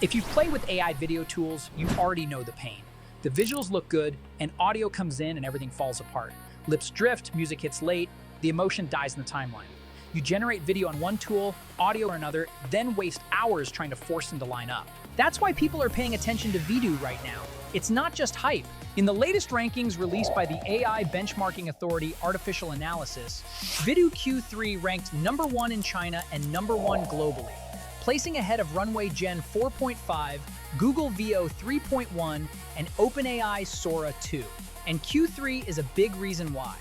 If you play with AI video tools, you already know the pain. The visuals look good, and audio comes in and everything falls apart. Lips drift, music hits late, the emotion dies in the timeline. You generate video on one tool, audio on another, then waste hours trying to force them to line up. That's why people are paying attention to VidU right now. It's not just hype. In the latest rankings released by the AI benchmarking authority Artificial Analysis, VidU Q3 ranked #1 in China and #1 globally, placing ahead of Runway Gen 4.5, Google Veo 3.1, and OpenAI Sora 2. And Q3 is a big reason why.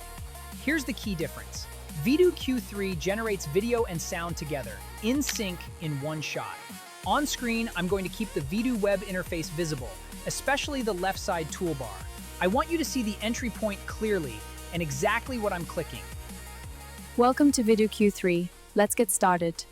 Here's the key difference. VidU Q3 generates video and sound together, in sync in one shot. On screen, I'm going to keep the VidU web interface visible, especially the left side toolbar. I want you to see the entry point clearly and exactly what I'm clicking. Welcome to VidU Q3. Let's get started.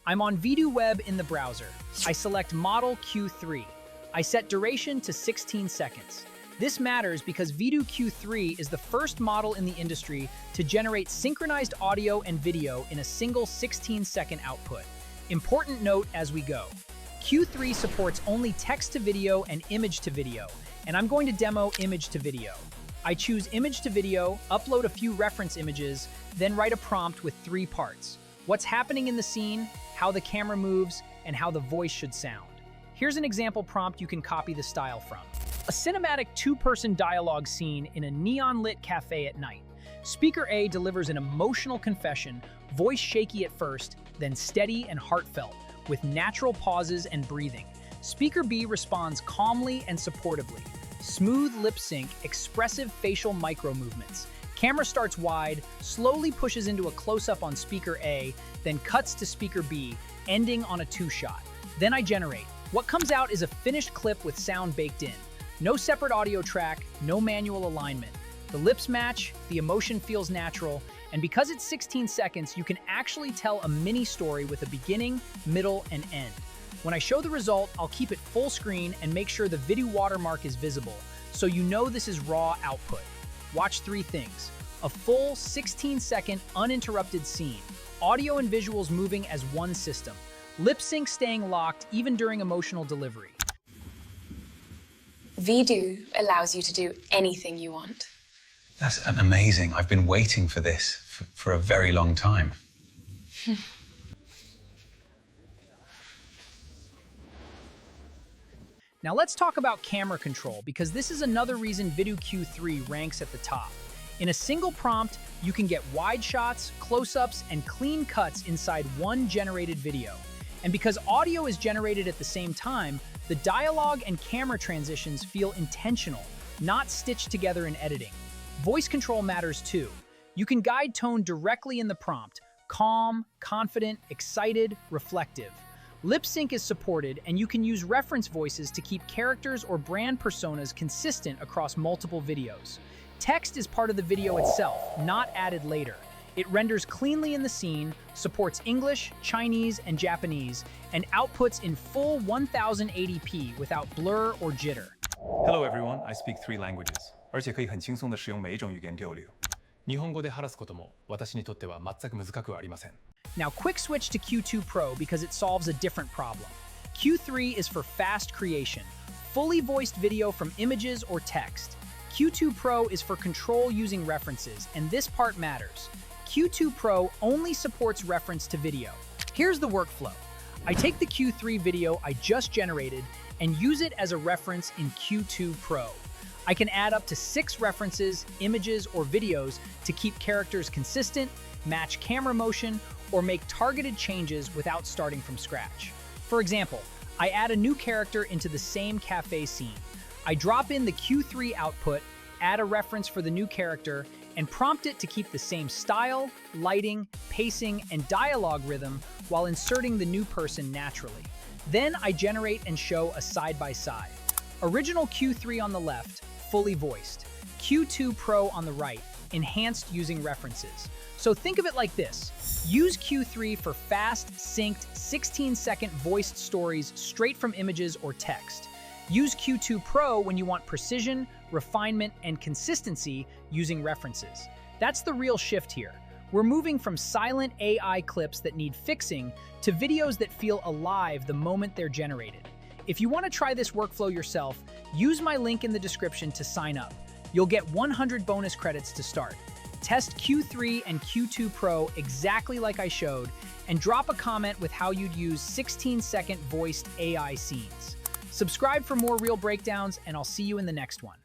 I'm on VidU Web in the browser. I select Model Q3. I set duration to 16 seconds. This matters because VidU Q3 is the first model in the industry to generate synchronized audio and video in a single 16-second output. Important note as we go. Q3 supports only text to video and image to video, and I'm going to demo image to video. I choose image to video, upload a few reference images, then write a prompt with 3 parts. What's happening in the scene, how the camera moves, and how the voice should sound. Here's an example prompt you can copy the style from. A cinematic 2-person dialogue scene in a neon-lit cafe at night. Speaker A delivers an emotional confession, voice shaky at first, then steady and heartfelt, with natural pauses and breathing. Speaker B responds calmly and supportively. Smooth lip sync, expressive facial micro-movements. Camera starts wide, slowly pushes into a close-up on Speaker A, then cuts to Speaker B, ending on a 2-shot. Then I generate. What comes out is a finished clip with sound baked in. No separate audio track, no manual alignment. The lips match, the emotion feels natural, and because it's 16 seconds, you can actually tell a mini story with a beginning, middle, and end. When I show the result, I'll keep it full screen and make sure the VidU watermark is visible, so you know this is raw output. Watch 3 things. A full 16-second uninterrupted scene. Audio and visuals moving as one system. Lip sync staying locked even during emotional delivery. VidU allows you to do anything you want. That's amazing. I've been waiting for this for a very long time. Now let's talk about camera control, because this is another reason VidU Q3 ranks at the top. In a single prompt, you can get wide shots, close-ups, and clean cuts inside one generated video. And because audio is generated at the same time, the dialogue and camera transitions feel intentional, not stitched together in editing. Voice control matters too. You can guide tone directly in the prompt: calm, confident, excited, reflective. Lip sync is supported, and you can use reference voices to keep characters or brand personas consistent across multiple videos. Text is part of the video itself, not added later. It renders cleanly in the scene, supports English, Chinese, and Japanese, and outputs in full 1080p without blur or jitter. Hello everyone, I speak 3 languages. 而且可以很轻松地使用每一種語言流流。日本語で話すことも私にとっては全く難くありません。Now quick switch to Q2 Pro because it solves a different problem. Q3 is for fast creation, fully voiced video from images or text. Q2 Pro is for control using references, and this part matters. Q2 Pro only supports reference to video. Here's the workflow. I take the Q3 video I just generated and use it as a reference in Q2 Pro. I can add up to 6 references, images, or videos to keep characters consistent, match camera motion, or make targeted changes without starting from scratch. For example, I add a new character into the same cafe scene. I drop in the Q3 output, add a reference for the new character, and prompt it to keep the same style, lighting, pacing, and dialogue rhythm while inserting the new person naturally. Then I generate and show a side-by-side. Original Q3 on the left, fully voiced. Q2 Pro on the right, enhanced using references. So think of it like this. Use Q3 for fast, synced, 16-second voiced stories straight from images or text. Use Q2 Pro when you want precision, refinement, and consistency using references. That's the real shift here. We're moving from silent AI clips that need fixing to videos that feel alive the moment they're generated. If you want to try this workflow yourself, use my link in the description to sign up. You'll get 100 bonus credits to start. Test Q3 and Q2 Pro exactly like I showed, and drop a comment with how you'd use 16-second voiced AI scenes. Subscribe for more real breakdowns, and I'll see you in the next one.